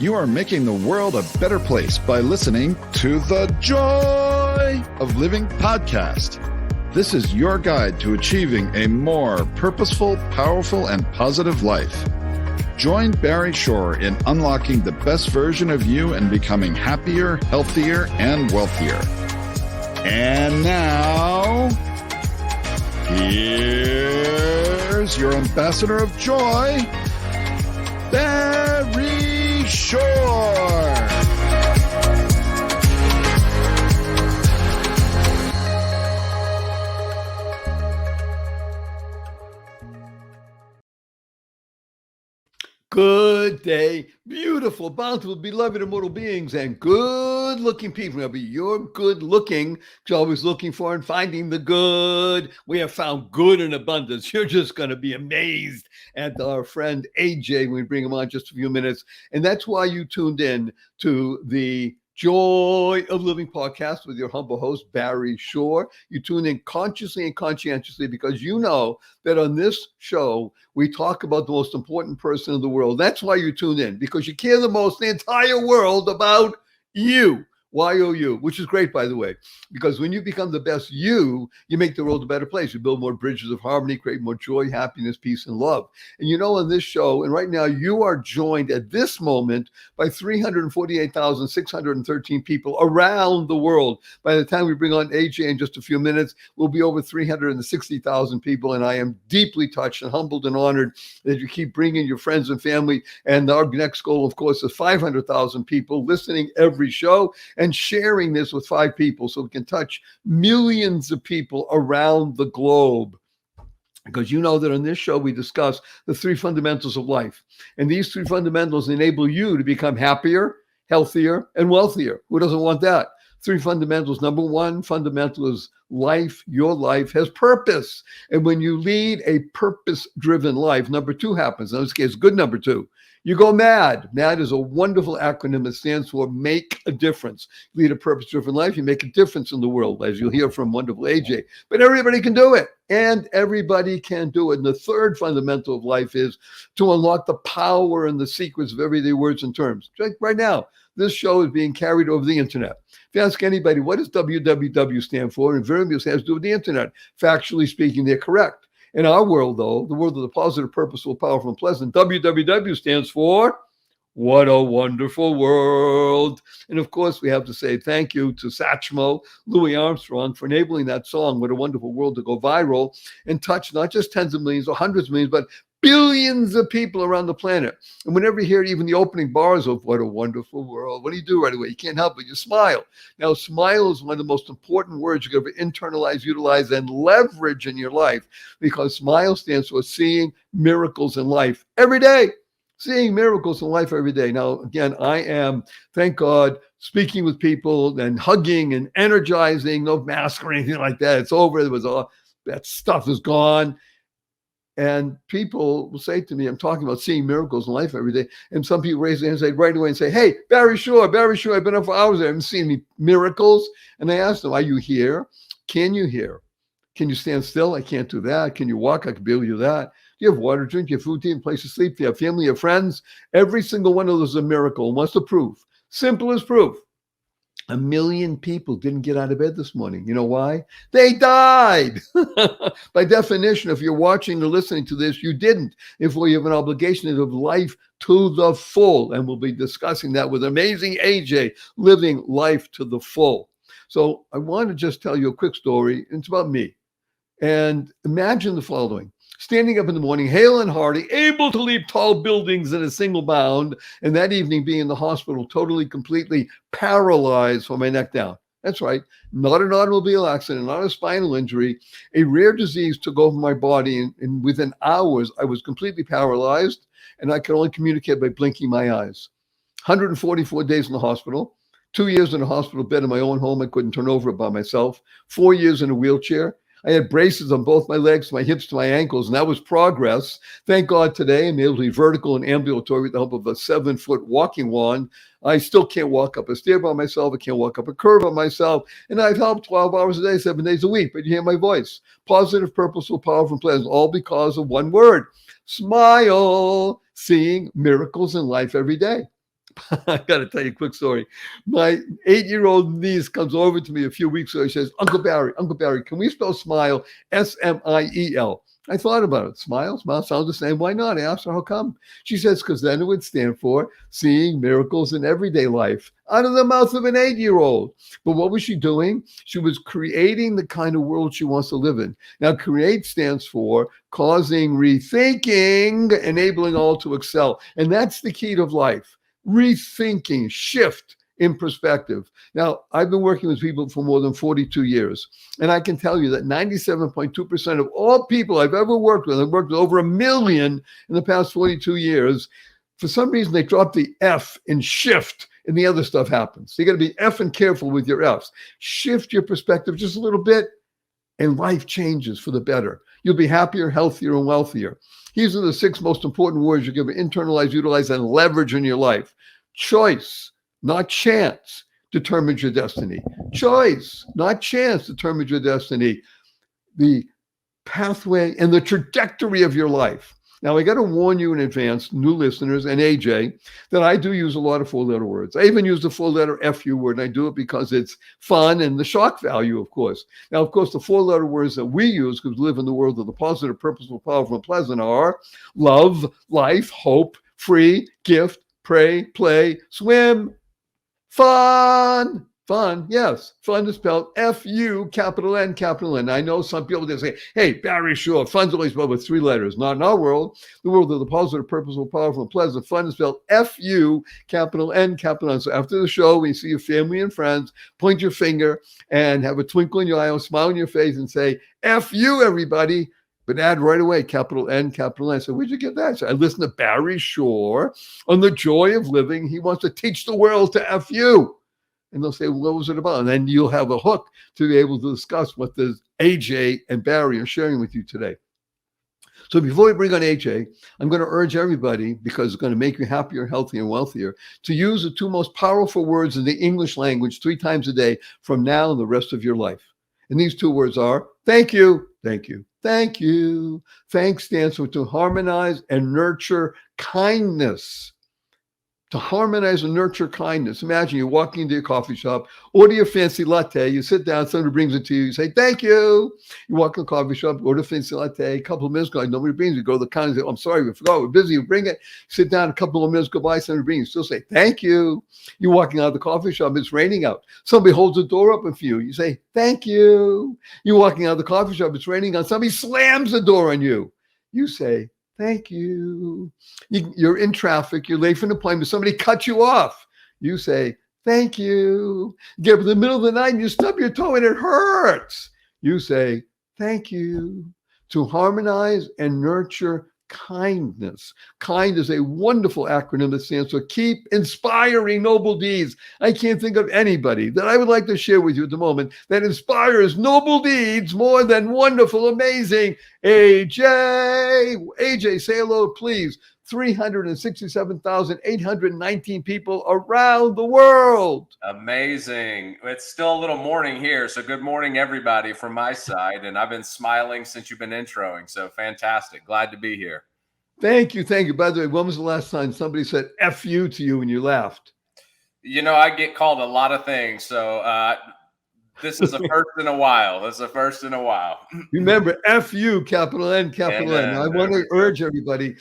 You are making the world a better place by listening to the Joy of Living podcast. This is your guide to achieving a more purposeful, powerful, and positive life. Join Barry Shore in unlocking the best version of you and becoming happier, healthier, and wealthier. And now, here's your ambassador of joy, Barry Shore. Good day, beautiful, bountiful, beloved, immortal beings, and good-looking people. Now, be you're good-looking, you're always looking for and finding the good. We have found good in abundance. You're just going to be amazed at our friend AJ when we bring him on just a few minutes. And that's why you tuned in to the Joy of Living podcast with your humble host, Barry Shore. You tune in consciously and conscientiously because you know that on this show, we talk about the most important person in the world. That's why you tune in, because you care the most in the entire world about you. Y-O-U, which is great, by the way, because when you become the best you make the world a better place. You build more bridges of harmony, create more joy, happiness, peace, and love. And you know, on this show, and right now, you are joined at this moment by 348,613 people around the world. By the time we bring on AJ in just a few minutes, we'll be over 360,000 people. And I am deeply touched and humbled and honored that you keep bringing your friends and family. And our next goal, of course, is 500,000 people listening every show and sharing this with 5 people so we can touch millions of people around the globe. Because you know that on this show, we discuss the 3 fundamentals of life. And these 3 fundamentals enable you to become happier, healthier, and wealthier. Who doesn't want that? 3 fundamentals. Number 1 fundamental is life. Your life has purpose. And when you lead a purpose-driven life, number 2 happens. In this case, good number 2. You go MAD. MAD is a wonderful acronym that stands for make a difference. You lead a purpose-driven life, you make a difference in the world, as you'll hear from wonderful AJ. But everybody can do it, and everybody can do it. And the 3rd fundamental of life is to unlock the power and the secrets of everyday words and terms. Like right now, this show is being carried over the internet. If you ask anybody, what does www stand for? Invariably, it has to do with the internet. Factually speaking, they're correct. In our world, though, the world of the positive, purposeful, powerful, and pleasant, WWW stands for What a Wonderful World. And of course, we have to say thank you to Satchmo, Louis Armstrong, for enabling that song, What a Wonderful World, to go viral and touch not just tens of millions or hundreds of millions, but billions of people around the planet. And whenever you hear even the opening bars of What a Wonderful World, what do you do right away? You can't help it. You smile. Now, smile is one of the most important words you can ever internalize, utilize, and leverage in your life, because smile stands for seeing miracles in life every day. Seeing miracles in life every day. Now, again, I am, thank God, speaking with people and hugging and energizing, no mask or anything like that. It's over. It was all that stuff is gone. And people will say to me, I'm talking about seeing miracles in life every day. And some people raise their hands right away and say, hey, Barry Shore, I've been up for hours. I haven't seen any miracles. And I ask them, are you here? Can you hear? Can you stand still? I can't do that. Can you walk? I can barely do that. Do you have water to drink? Do you have food to eat, a place to sleep? Do you have family or friends? Every single one of those is a miracle. And what's the proof? Simple as proof. 1 million people didn't get out of bed this morning. You know why? They died. By definition, if you're watching or listening to this, you didn't. Therefore, you have an obligation to live life to the full. And we'll be discussing that with amazing AJ, living life to the full. So I want to just tell you a quick story. It's about me. And imagine the following. Standing up in the morning, hale and hearty, able to leap tall buildings in a single bound, and that evening being in the hospital, totally, completely paralyzed from my neck down. That's right. Not an automobile accident, not a spinal injury. A rare disease took over my body, and within hours, I was completely paralyzed, and I could only communicate by blinking my eyes. 144 days in the hospital, 2 years in a hospital bed in my own home. I couldn't turn over it by myself. 4 years in a wheelchair. I had braces on both my legs, my hips to my ankles, and that was progress. Thank God today I'm able to be vertical and ambulatory with the help of a 7-foot walking wand. I still can't walk up a stair by myself. I can't walk up a curve by myself. And I've helped 12 hours a day, 7 days a week. But you hear my voice. Positive, purposeful, powerful, and pleasant, all because of one word. Smile. Seeing miracles in life every day. I got to tell you a quick story. My 8-year-old niece comes over to me a few weeks ago. She says, Uncle Barry, can we spell smile Smiel? I thought about it. Smile sounds the same. Why not? I asked her, how come? She says, because then it would stand for seeing miracles in everyday life out of the mouth of an 8-year-old. But what was she doing? She was creating the kind of world she wants to live in. Now, create stands for causing rethinking, enabling all to excel. And that's the key to life. Rethinking, shift in perspective. Now, I've been working with people for more than 42 years, and I can tell you that 97.2% of all people I've ever worked with, I've worked with over 1 million in the past 42 years, for some reason they drop the F in shift and the other stuff happens. So you got to be effing careful with your Fs. Shift your perspective just a little bit, and life changes for the better. You'll be happier, healthier, and wealthier. These are the 6 most important words you can internalize, utilize, and leverage in your life. Choice, not chance, determines your destiny. Choice, not chance, determines your destiny. The pathway and the trajectory of your life. Now, I got to warn you in advance, new listeners, and AJ, that I do use a lot of 4-letter words. I even use the 4-letter FU word, and I do it because it's fun and the shock value, of course. Now, of course, the 4-letter words that we use, because we live in the world of the positive, purposeful, powerful, and pleasant, are love, life, hope, free, gift, pray, play, swim, fun. Fun, yes. Fun is spelled F-U, capital N, capital N. I know some people just say, hey, Barry, sure, fun's always spelled with 3 letters. Not in our world. The world of the positive, purposeful, powerful, and pleasant. Fun is spelled F-U, capital N, capital N. So after the show, when you see your family and friends, point your finger and have a twinkle in your eye, a smile on your face, and say, F-U, everybody. But add right away, capital N, capital N. So where'd you get that? So I listened to Barry Shore on the joy of living. He wants to teach the world to F-U. And they'll say, what was it about? And then you'll have a hook to be able to discuss what the AJ and Barry are sharing with you today. So before we bring on AJ, I'm going to urge everybody, because it's going to make you happier, healthier, and wealthier, to use the 2 most powerful words in the English language 3 times a day from now and the rest of your life. And these 2 words are thank you, thank you, thank you. Thanks stands for to harmonize and nurture kindness. To harmonize and nurture kindness. Imagine you're walking into your coffee shop, order your fancy latte, you sit down, somebody brings it to you, you say, thank you. You walk in the coffee shop, order a fancy latte, a couple of minutes go, nobody brings it, go to the counter and say, oh, I'm sorry, we forgot, we're busy, you bring it, sit down, a couple of minutes go by, somebody brings it, still say, thank you. You're walking out of the coffee shop, it's raining out. Somebody holds the door open for you, you say, thank you. You're walking out of the coffee shop, it's raining out, somebody slams the door on you. You say, thank you. You're in traffic. You're late for an appointment. Somebody cut you off. You say, thank you. You get up in the middle of the night and you stub your toe and it hurts. You say, thank you. To harmonize and nurture kindness. KIND is a wonderful acronym that stands for Keep Inspiring Noble Deeds. I can't think of anybody that I would like to share with you at the moment that inspires noble deeds more than wonderful, amazing AJ, say hello, please. 367,819 people around the world. Amazing. It's still a little morning here. So good morning, everybody, from my side. And I've been smiling since you've been introing. So fantastic. Glad to be here. Thank you. Thank you. By the way, when was the last time somebody said F you to you and you laughed? You know, I get called a lot of things. So this is a first in a while. This is a first in a while. Remember, F-U, capital N, capital N. Now, I want to urge everybody,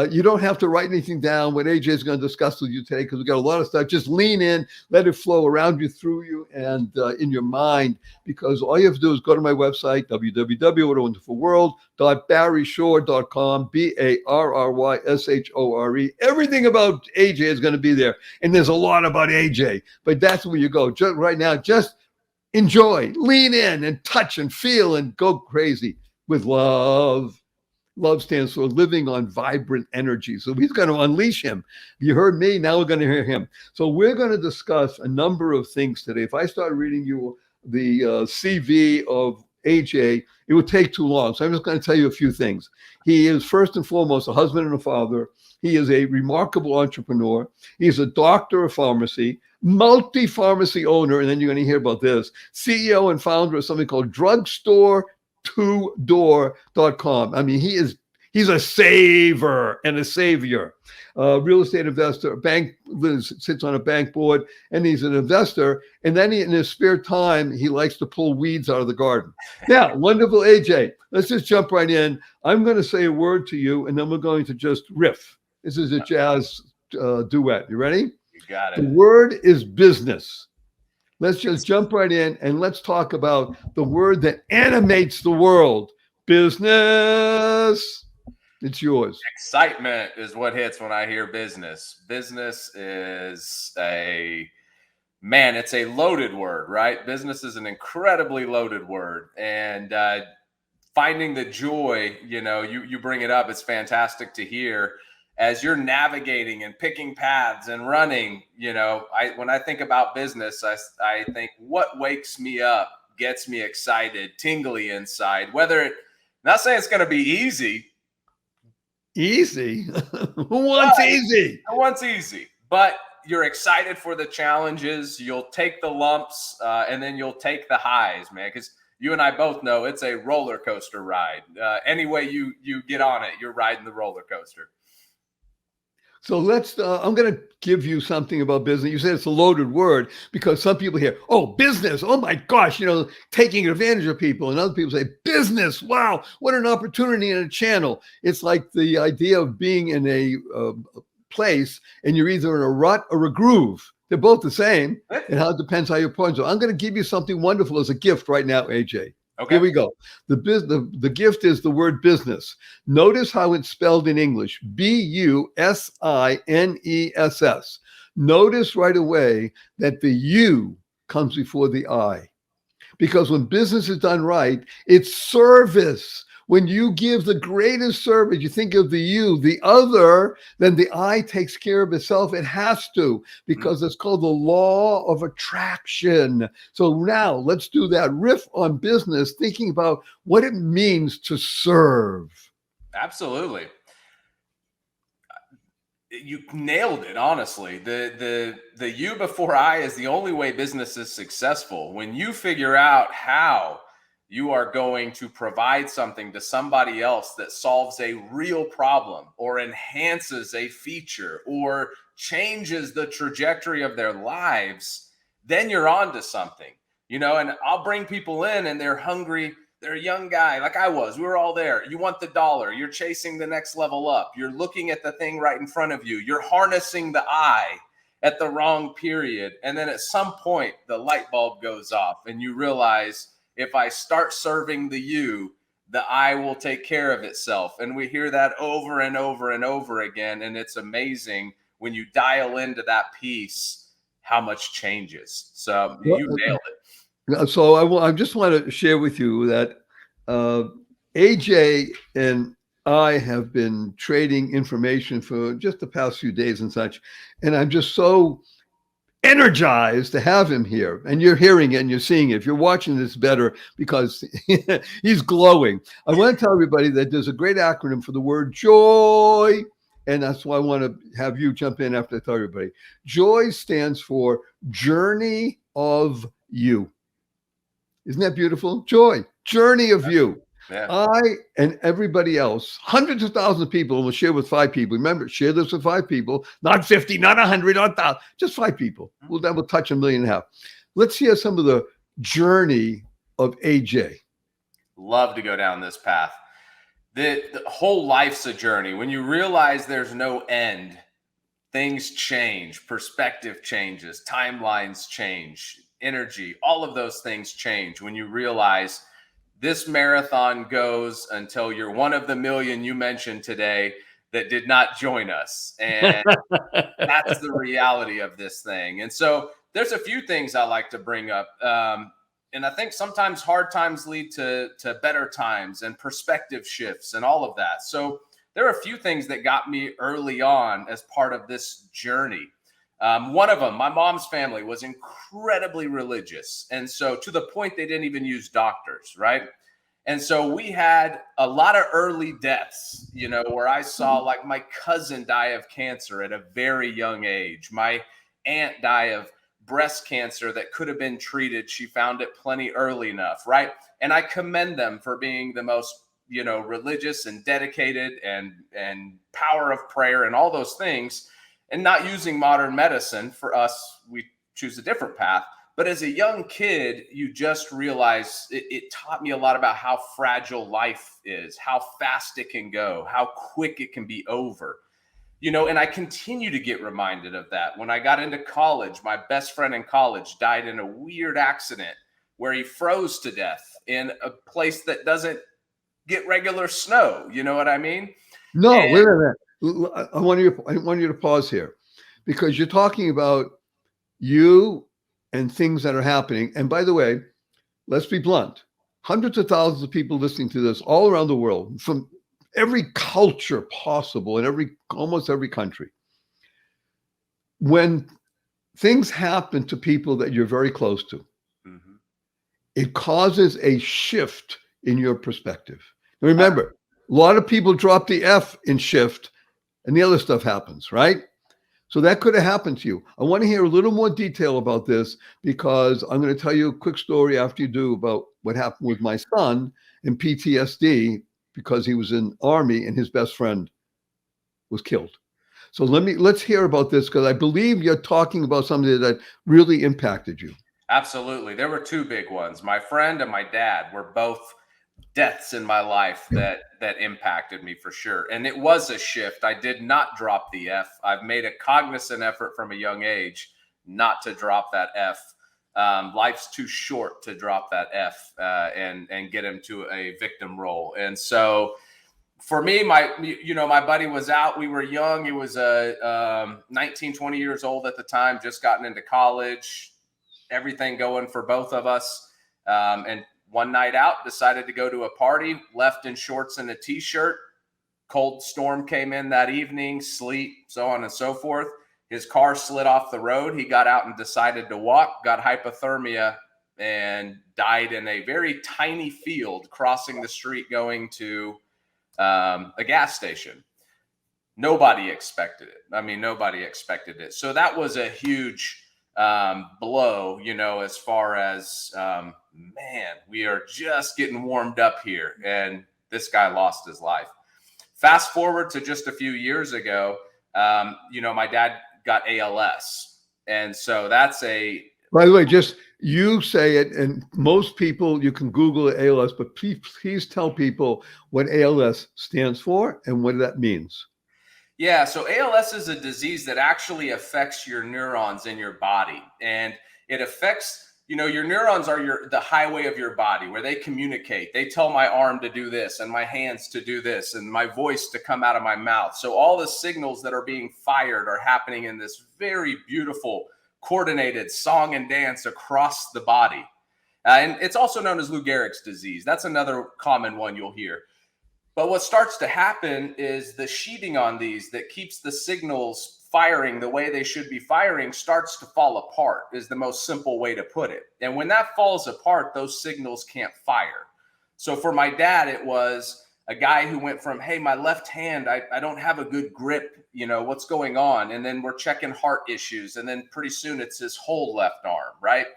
you don't have to write anything down what AJ is going to discuss with you today, because we've got a lot of stuff. Just lean in, let it flow around you, through you, and in your mind, because all you have to do is go to my website, www.whatawonderfulworld.barryshore.com, BARRYSHORE. Everything about AJ is going to be there, and there's a lot about AJ, but that's where you go. Just right now, just enjoy, lean in and touch and feel and go crazy with love. Love stands for living on vibrant energy. So he's going to unleash him. You heard me, now we're going to hear him. So we're going to discuss a number of things today. If I start reading you the CV of AJ, it would take too long. So I'm just going to tell you a few things. He is first and foremost a husband and a father. He is a remarkable entrepreneur. He's a doctor of pharmacy, multi-pharmacy owner, and then you're going to hear about this, CEO and founder of something called drugstore2door.com. I mean, he's a saver and a savior. Real estate investor, bank sits on a bank board, and he's an investor. And then in his spare time, he likes to pull weeds out of the garden. Now, wonderful AJ, let's just jump right in. I'm going to say a word to you, and then we're going to just riff. This is a jazz duet. You ready? You got The it. word is business. Let's just jump right in and let's talk about the word that animates the world. Business. It's yours. Excitement is what hits when I hear business. Business is it's a loaded word, right? Business is an incredibly loaded word. And finding the joy, you bring it up. It's fantastic to hear as you're navigating and picking paths and running. When I think about business, I think what wakes me up, gets me excited, tingly inside, not saying it's going to be easy. Easy? Who wants easy? Who wants easy? But you're excited for the challenges. You'll take the lumps and then you'll take the highs, man, because you and I both know it's a roller coaster ride. Any way you get on it, you're riding the roller coaster. So I'm going to give you something about business. You said it's a loaded word because some people hear, oh, business. Oh my gosh, taking advantage of people. And other people say business. Wow, what an opportunity and a channel. It's like the idea of being in a place and you're either in a rut or a groove. They're both the same. And how it depends how you're pointing. So I'm going to give you something wonderful as a gift right now, AJ. Okay. Here we go. The gift is the word business. Notice how it's spelled in English. Business. Notice right away that the U comes before the I. Because when business is done right, it's service. When you give the greatest service, you think of the you, the other, then the I takes care of itself. It has to, because it's called the law of attraction. So now let's do that riff on business, thinking about what it means to serve. Absolutely. You nailed it, honestly. The you before I is the only way business is successful. When you figure out how you are going to provide something to somebody else that solves a real problem or enhances a feature or changes the trajectory of their lives, then you're on to something, and I'll bring people in and they're hungry. They're a young guy like I was. We were all there. You want the dollar. You're chasing the next level up. You're looking at the thing right in front of you. You're harnessing the eye at the wrong period. And then at some point, the light bulb goes off and you realize, if I start serving the you, the I will take care of itself. And we hear that over and over and over again. And it's amazing when you dial into that piece, how much changes. So you nailed it. So I just want to share with you that AJ and I have been trading information for just the past few days and such. And I'm just so energized to have him here, and you're hearing it and you're seeing it. If you're watching this, better, because he's glowing. I want to tell everybody that there's a great acronym for the word joy, and that's why I want to have you jump in after I tell everybody. Joy stands for Journey of You. Isn't that beautiful? Joy, journey of you. Yeah. I and everybody else, hundreds of thousands of people, will share with 5 people. Remember, share this with 5 people, not 50, not 100, not 1,000, just 5 people. That will touch 1.5 million. Let's hear some of the journey of AJ. Love to go down this path. The whole life's a journey. When you realize there's no end, things change, perspective changes, timelines change, energy, all of those things change when you realize this marathon goes until you're one of the million you mentioned today that did not join us. And that's the reality of this thing. And so there's a few things I like to bring up. And I think sometimes hard times lead to better times and perspective shifts and all of that. So there are a few things that got me early on as part of this journey. One of them, my mom's family was incredibly religious. And so to the point they didn't even use doctors, right? And so we had a lot of early deaths, where I saw like my cousin die of cancer at a very young age. My aunt die of breast cancer that could have been treated. She found it plenty early enough, right? And I commend them for being the most, religious and dedicated and power of prayer and all those things. and not using modern medicine. For us, we choose a different path. But as a young kid, you just realize it taught me a lot about how fragile life is, how fast it can go, how quick it can be over. And I continue to get reminded of that. When I got into college, my best friend in college died in a weird accident where he froze to death in a place that doesn't get regular snow. You know what I mean? No, And wait a minute. I want you to pause here, because you're talking about you and things that are happening. And by the way, let's be blunt. Hundreds of thousands of people listening to this all around the world, from every culture possible in almost every country. When things happen to people that you're very close to, Mhm. it causes a shift in your perspective. Remember, a lot of people drop the F in shift and the other stuff happens, right? So that could have happened to you. I want to hear a little more detail about this, because I'm going to tell you a quick story after you do about what happened with my son and PTSD, because he was in Army and his best friend was killed. So let's hear about this, because I believe you're talking about something that really impacted you. Absolutely. There were two big ones. My friend and my dad were both deaths in my life that impacted me for sure. And it was a shift. I did not drop the F. I've made a cognizant effort from a young age not to drop that F. Life's too short to drop that F and get him to a victim role. And so for me, my buddy was out. We were young. He was 19, 20 years old at the time, just gotten into college, everything going for both of us. And one night out, decided to go to a party, left in shorts and a t-shirt. Cold storm came in that evening, sleet, so on and so forth. His car slid off the road. He got out and decided to walk, got hypothermia, and died in a very tiny field crossing the street going to a gas station. Nobody expected it. I mean, nobody expected it. So that was a huge blow, as far as, man, we are just getting warmed up here. And this guy lost his life. Fast forward to just a few years ago, my dad got ALS. And so that's By the way, just you say it, and most people, you can Google ALS, but please tell people what ALS stands for and what that means. Yeah, so ALS is a disease that actually affects your neurons in your body. And it affects, your neurons are the highway of your body where they communicate. They tell my arm to do this and my hands to do this and my voice to come out of my mouth. So all the signals that are being fired are happening in this very beautiful, coordinated song and dance across the body. And it's also known as Lou Gehrig's disease. That's another common one you'll hear. But what starts to happen is the sheeting on these that keeps the signals firing the way they should be firing starts to fall apart, is the most simple way to put it. And when that falls apart, those signals can't fire. So for my dad, it was a guy who went from, hey, my left hand, I don't have a good grip, what's going on? And then we're checking heart issues. And then pretty soon it's his whole left arm, right?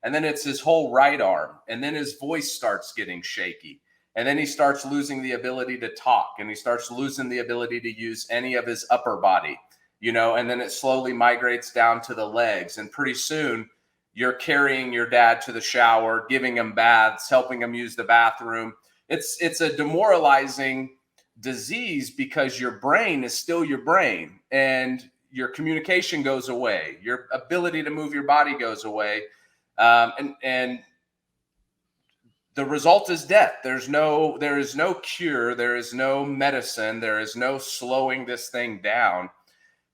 And then it's his whole right arm. And then his voice starts getting shaky. And then he starts losing the ability to talk, and he starts losing the ability to use any of his upper body, and then it slowly migrates down to the legs. And pretty soon you're carrying your dad to the shower, giving him baths, helping him use the bathroom. It's a demoralizing disease because your brain is still your brain and your communication goes away. Your ability to move your body goes away. And the result is death. There is no cure. There is no medicine. There is no slowing this thing down.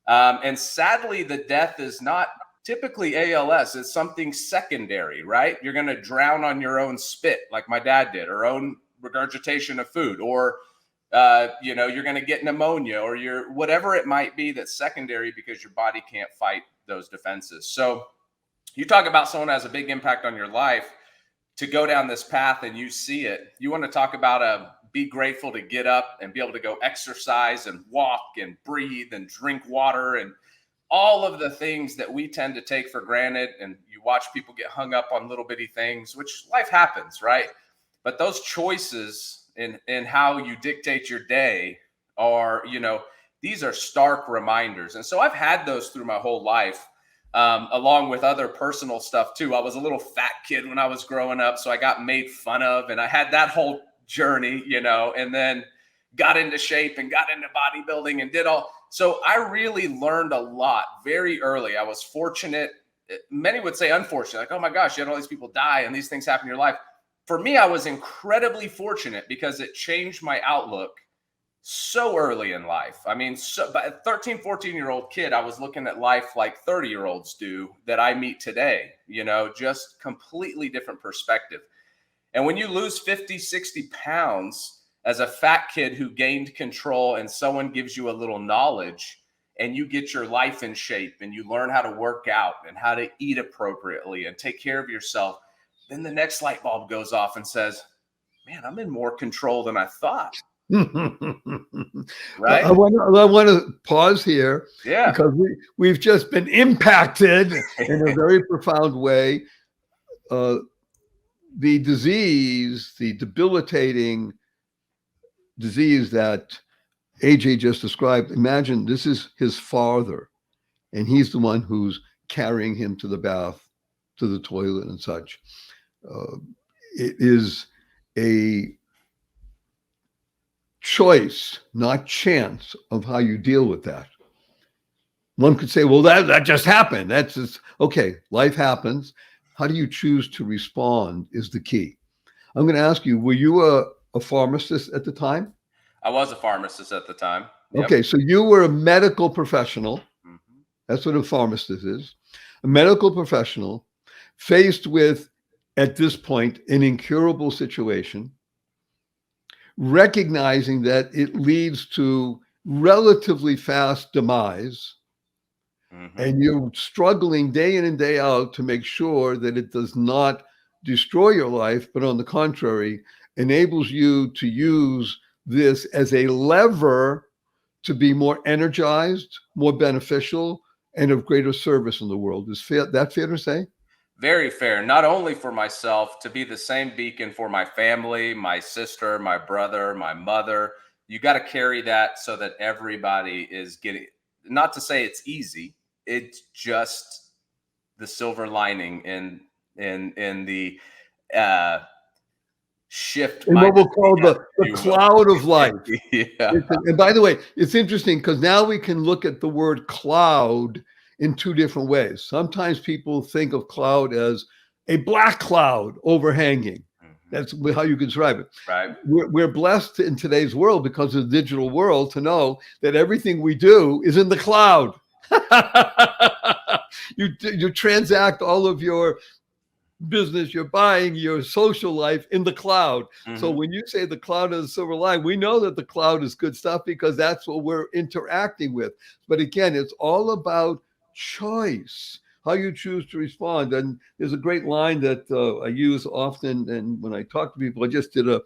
And sadly, the death is not typically ALS. It's something secondary, right? You're going to drown on your own spit, like my dad did, or own regurgitation of food, or you're going to get pneumonia, or whatever it might be that's secondary because your body can't fight those defenses. So you talk about someone who has a big impact on your life. To go down this path and you see it, you want to talk about be grateful to get up and be able to go exercise and walk and breathe and drink water and all of the things that we tend to take for granted. And you watch people get hung up on little bitty things, which life happens, right? But those choices in how you dictate your day are, these are stark reminders. And so I've had those through my whole life, along with other personal stuff too. I was a little fat kid when I was growing up, so I got made fun of, and I had that whole journey, and then got into shape and got into bodybuilding and did all. So I really learned a lot very early. I was fortunate. Many would say unfortunate, like, oh my gosh, you had all these people die and these things happen in your life. For me, I was incredibly fortunate because it changed my outlook so early in life. I mean, but a 13, 14-year-old kid, I was looking at life like 30-year-olds do that I meet today, just completely different perspective. And when you lose 50, 60 pounds as a fat kid who gained control and someone gives you a little knowledge and you get your life in shape and you learn how to work out and how to eat appropriately and take care of yourself, then the next light bulb goes off and says, man, I'm in more control than I thought. Right? I want to pause here, because we've just been impacted in a very profound way. The disease, the debilitating disease that AJ just described, imagine this is his father, and he's the one who's carrying him to the bath, to the toilet and such. It is a choice, not chance, of how you deal with that. One could say, well, that just happened. That's just, okay, life happens. How do you choose to respond is the key. I'm going to ask you, were you a pharmacist at the time? I was a pharmacist at the time. Yep. Okay, so you were a medical professional. Mm-hmm. That's what a pharmacist is. A medical professional faced with, at this point, an incurable situation, recognizing that it leads to relatively fast demise, and you're struggling day in and day out to make sure that it does not destroy your life, but on the contrary, enables you to use this as a lever to be more energized, more beneficial, and of greater service in the world. Is that fair to say? Very fair. Not only for myself, to be the same beacon for my family, my sister, my brother, my mother. You got to carry that so that everybody is getting, not to say it's easy, it's just the silver lining in the shift. And what we'll call the cloud of life. Yeah. And by the way, it's interesting because now we can look at the word cloud in two different ways. Sometimes people think of cloud as a black cloud overhanging. That's how you can describe it. Right. We're blessed in today's world, because of the digital world, to know that everything we do is in the cloud. You transact all of your business, your buying, your social life in the cloud. So when you say the cloud is the silver line, we know that the cloud is good stuff because that's what we're interacting with. But again, it's all about choice, how you choose to respond. And there's a great line that I use often, and when I talk to people, I just did a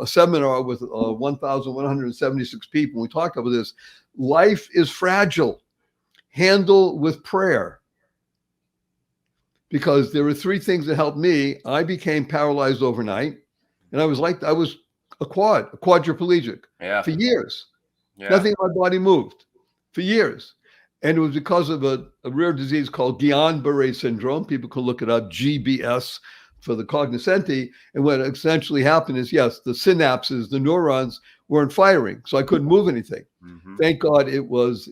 seminar with 1,176 people. We talked about this. Life is fragile. Handle with prayer. Because there were three things that helped me. I became paralyzed overnight, and I was a quadriplegic for years. Yeah. Nothing in my body moved for years. And it was because of a rare disease called Guillain-Barré syndrome. People can look it up, GBS for the cognoscenti. And what essentially happened is, yes, the synapses, the neurons weren't firing, so I couldn't move anything. Thank God it was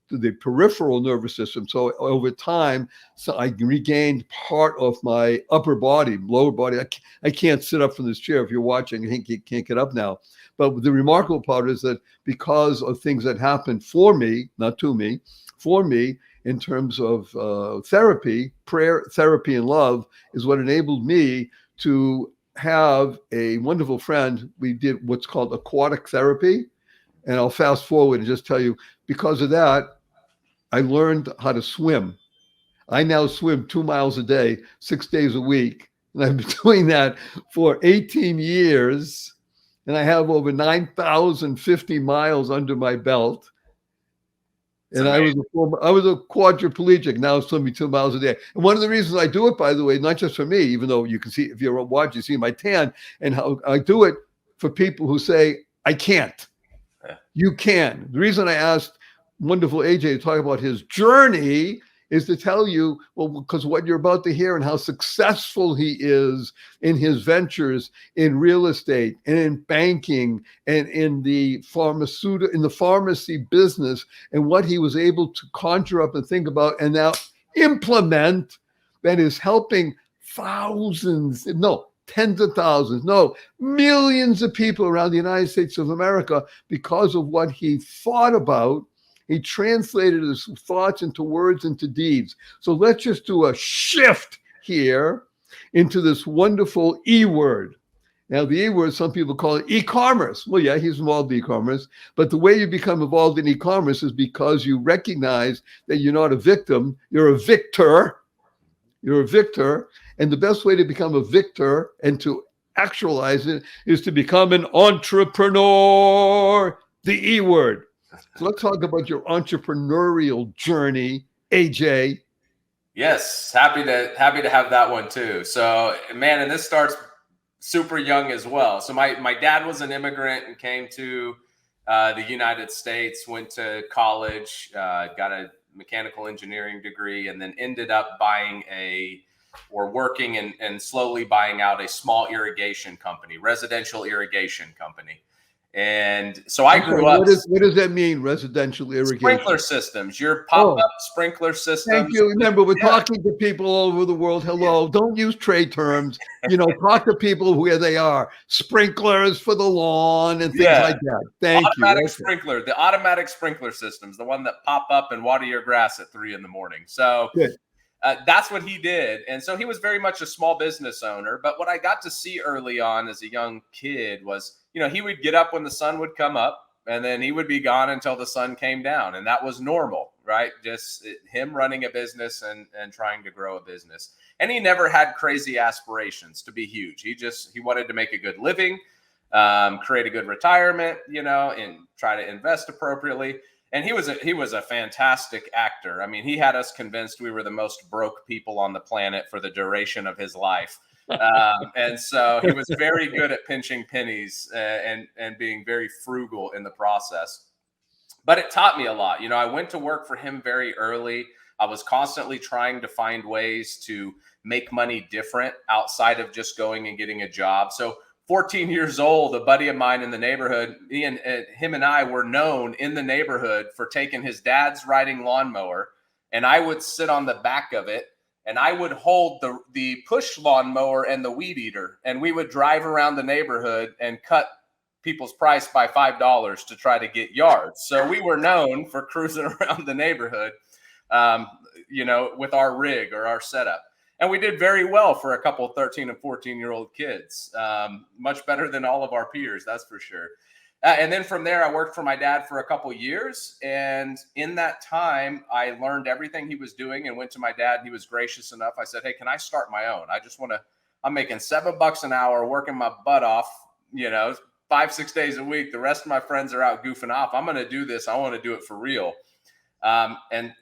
the peripheral nervous system. So over time, I regained part of my upper body, lower body. I can't sit up from this chair. If you're watching, I think you can't get up now. But the remarkable part is that because of things that happened for me, not to me, for me, in terms of therapy, prayer, therapy, and love is what enabled me to have a wonderful friend. We did what's called aquatic therapy. And I'll fast forward and just tell you, because of that, I learned how to swim. I now swim 2 miles a day, 6 days a week. And I've been doing that for 18 years. And I have over 9,050 miles under my belt. And I was a quadriplegic, now swimming 2 miles a day. And one of the reasons I do it, by the way, not just for me, even though you can see, if you're watching, you see my tan, and how I do it for people who say, I can't. You can. The reason I asked wonderful AJ to talk about his journey is to tell you, well, because what you're about to hear and how successful he is in his ventures in real estate and in banking and in the pharmacy business, and what he was able to conjure up and think about and now implement, that is helping thousands, no, tens of thousands, no, millions of people around the United States of America because of what he thought about. He translated his thoughts into words, into deeds. So let's just do a shift here into this wonderful E word. Now, the E word, some people call it e-commerce. Well, yeah, he's involved in e-commerce, but the way you become involved in e-commerce is because you recognize that you're not a victim, you're a victor. You're a victor. And the best way to become a victor and to actualize it is to become an entrepreneur, the E word. So let's talk about your entrepreneurial journey, AJ. Yes, happy to have that one too. So, man, and this starts super young as well. So my dad was an immigrant and came to the United States, went to college, got a mechanical engineering degree, and then ended up working and slowly buying out a small irrigation company, residential irrigation company. And so I grew up. What does that mean, residential irrigation? Sprinkler systems, your pop-up sprinkler systems. Thank you. Remember, we're talking to people all over the world. Hello. Don't use trade terms. Talk to people where they are. Sprinklers for the lawn and things like that. Thank you. Automatic sprinkler, the automatic sprinkler systems, the one that pop up and water your grass at 3 a.m. So that's what he did. And so he was very much a small business owner. But what I got to see early on as a young kid was, he would get up when the sun would come up, and then he would be gone until the sun came down. And that was normal, right? Just him running a business and trying to grow a business. And he never had crazy aspirations to be huge. He wanted to make a good living, create a good retirement, and try to invest appropriately. And he was a fantastic actor. I mean, he had us convinced we were the most broke people on the planet for the duration of his life. And so he was very good at pinching pennies and being very frugal in the process. But it taught me a lot. I went to work for him very early. I was constantly trying to find ways to make money different outside of just going and getting a job. So 14 years old, a buddy of mine in the neighborhood, him and I were known in the neighborhood for taking his dad's riding lawnmower, and I would sit on the back of it, and I would hold the push lawnmower and the weed eater, and we would drive around the neighborhood and cut people's price by $5 to try to get yards. So we were known for cruising around the neighborhood, with our rig or our setup. And we did very well for a couple 13 and 14-year-old kids, much better than all of our peers, that's for sure. And then from there, I worked for my dad for a couple years. And in that time, I learned everything he was doing and went to my dad. And he was gracious enough. I said, hey, can I start my own? I'm making $7 an hour, working my butt off, 5-6 days a week. The rest of my friends are out goofing off. I'm going to do this. I want to do it for real. And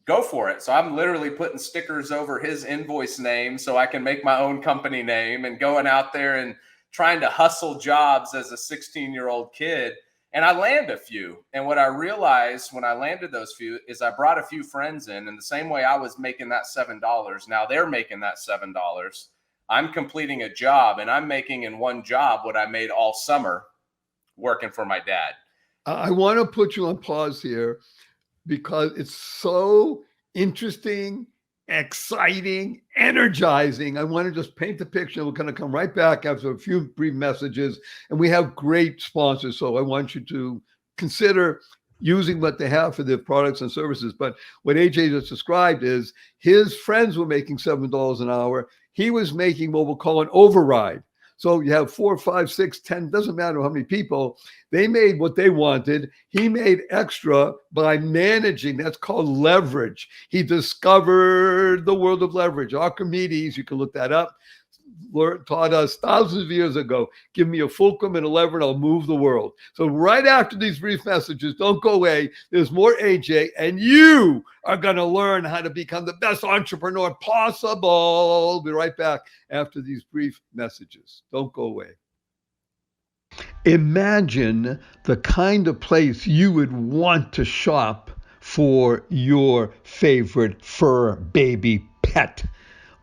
go for it. So I'm literally putting stickers over his invoice name so I can make my own company name, and going out there and trying to hustle jobs as a 16-year-old kid. And I land a few. And what I realized when I landed those few is I brought a few friends in, and the same way I was making that $7, now they're making that $7. I'm completing a job, and I'm making in one job what I made all summer working for my dad. I want to put you on pause here, because it's so interesting, exciting, energizing. I want to just paint the picture. We're going to come right back after a few brief messages, and we have great sponsors. So I want you to consider using what they have for their products and services. But what AJ just described is his friends were making $7 an hour. He was making what we'll call an override. So you have 4, 5, 6, 10, doesn't matter how many people, they made what they wanted. He made extra by managing. That's called leverage. He discovered the world of leverage. Archimedes, you can look that up, taught us thousands of years ago, give me a fulcrum and a lever and I'll move the world. So right after these brief messages, don't go away. There's more AJ, and you are going to learn how to become the best entrepreneur possible. We'll be right back after these brief messages. Don't go away. Imagine the kind of place you would want to shop for your favorite fur baby pet.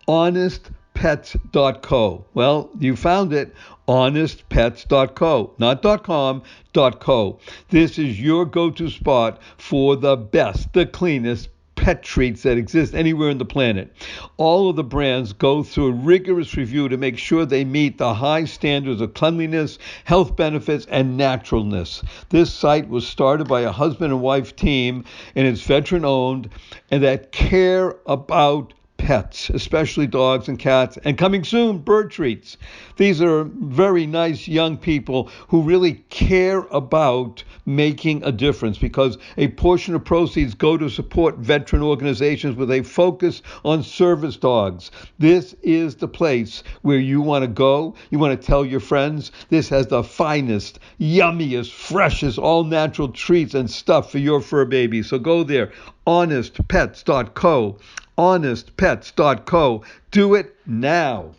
honestpets.co. Well, you found it. honestpets.co, not .com, .co. This is your go-to spot for the best, the cleanest pet treats that exist anywhere on the planet. All of the brands go through a rigorous review to make sure they meet the high standards of cleanliness, health benefits, and naturalness. This site was started by a husband and wife team, and it's veteran owned, and that care about pets, especially dogs and cats, and coming soon, bird treats. These are very nice young people who really care about making a difference, because a portion of proceeds go to support veteran organizations with a focus on service dogs. This is the place where you want to go. You want to tell your friends this has the finest, yummiest, freshest, all natural treats and stuff for your fur baby. So go there, honestpets.co. honestpets.co. Do it now.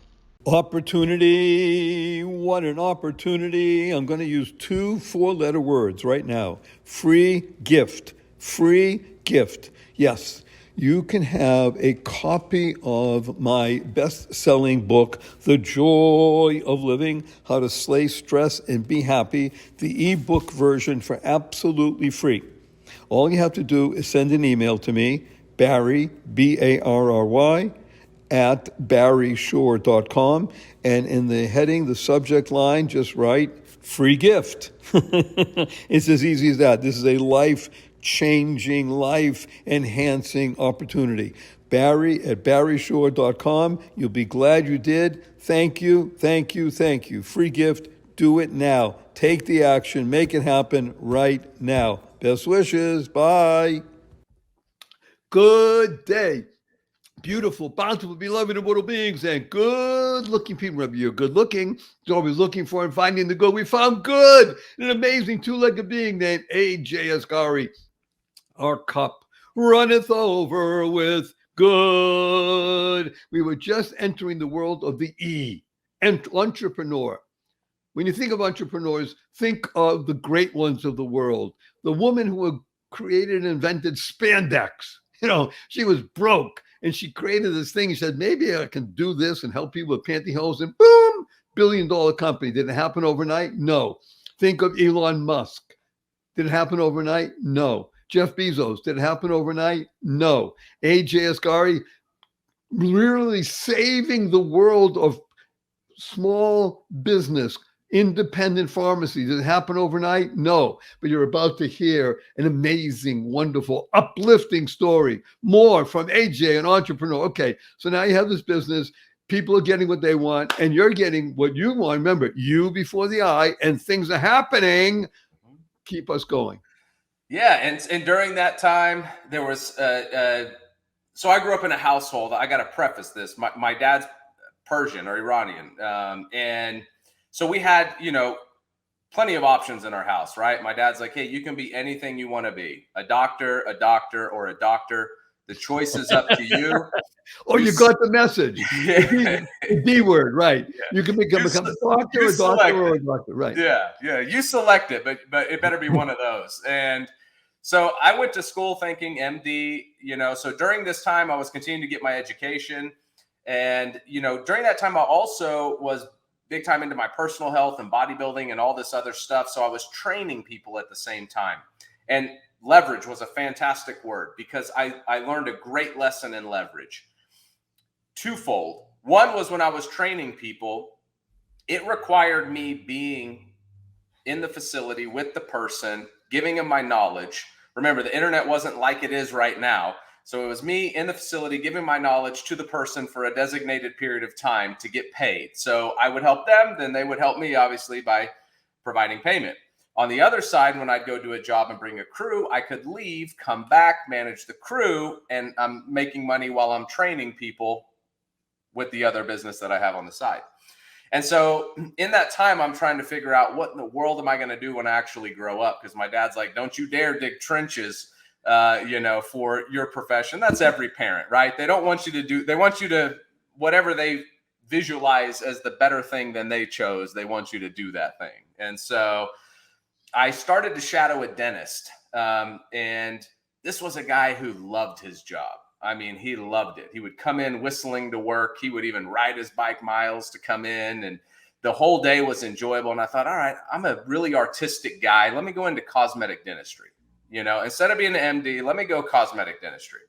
Opportunity. What an opportunity. I'm going to use 2 4-letter words right now. Free gift. Free gift. Yes, you can have a copy of my best-selling book, The Joy of Living, How to Slay Stress and Be Happy, the ebook version, for absolutely free. All you have to do is send an email to me, Barry, Barry, at barryshore.com, and in the heading, the subject line, just write free gift. It's as easy as that. This is a life-changing, life-enhancing opportunity. Barry at barryshore.com. You'll be glad you did. Thank you, thank you, thank you. Free gift. Do it now. Take the action. Make it happen right now. Best wishes. Bye. Good day. Beautiful, bountiful, beloved, immortal beings, and good-looking people. Remember, you're good-looking. You're always looking for and finding the good. We found good in an amazing two-legged being named AJ Asgari. Our cup runneth over with good. We were just entering the world of the E, entrepreneur. When you think of entrepreneurs, think of the great ones of the world. The woman who created and invented spandex. She was broke. And she created this thing. She said, maybe I can do this and help people with pantyhose. And boom, billion-dollar company. Did it happen overnight? No. Think of Elon Musk. Did it happen overnight? No. Jeff Bezos. Did it happen overnight? No. AJ Asgari, really saving the world of small business, independent pharmacy. Did it happen overnight? No. But you're about to hear an amazing, wonderful, uplifting story. More from AJ, an entrepreneur. Okay, so now you have this business. People are getting what they want, and you're getting what you want. Remember, you before the I, and things are happening. Keep us going. Yeah, and during that time, there was so I grew up in a household. I got to preface this. My dad's Persian or Iranian, and so we had, plenty of options in our house, right? My dad's like, hey, you can be anything you want to be, a doctor, or a doctor. The choice is up to you. Oh, you got the message. Yeah. The D word, right? Yeah. You can become a doctor, or a doctor, right? Yeah. You select it, but it better be one of those. And so I went to school thinking MD, so during this time I was continuing to get my education. And, during that time I also was big time into my personal health and bodybuilding and all this other stuff. So I was training people at the same time. And leverage was a fantastic word, because I learned a great lesson in leverage. Twofold. One was when I was training people, it required me being in the facility with the person, giving them my knowledge. Remember, the internet wasn't like it is right now. So it was me in the facility giving my knowledge to the person for a designated period of time to get paid. So I would help them, then they would help me, obviously, by providing payment. On the other side, when I'd go do a job and bring a crew, I could leave, come back, manage the crew, and I'm making money while I'm training people with the other business that I have on the side. And so in that time, I'm trying to figure out what in the world am I going to do when I actually grow up? Because my dad's like, don't you dare dig trenches, for your profession. That's every parent, right? They don't want you to they want you to, whatever they visualize as the better thing than they chose, they want you to do that thing. And so I started to shadow a dentist. And this was a guy who loved his job. I mean, he loved it. He would come in whistling to work. He would even ride his bike miles to come in, and the whole day was enjoyable. And I thought, all right, I'm a really artistic guy. Let me go into cosmetic dentistry. You know, instead of being an MD, let me go cosmetic dentistry.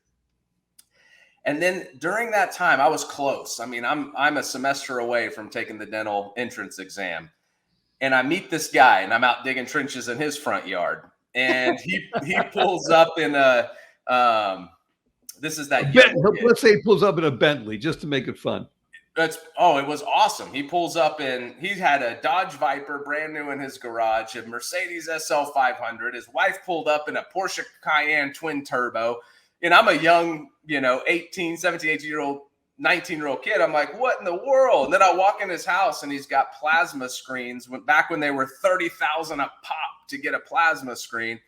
And then during that time, I was close. I mean, I'm a semester away from taking the dental entrance exam. And I meet this guy, and I'm out digging trenches in his front yard. And he pulls up in a this is that let's say he pulls up in a Bentley just to make it fun. It was awesome. He pulls up in, he had a Dodge Viper brand new in his garage, a Mercedes SL 500. His wife pulled up in a Porsche Cayenne twin turbo. And I'm a young, 17, 18-year-old, 19-year-old kid. I'm like, what in the world? And then I walk in his house, and he's got plasma screens. Back when they were $30,000 a pop to get a plasma screen.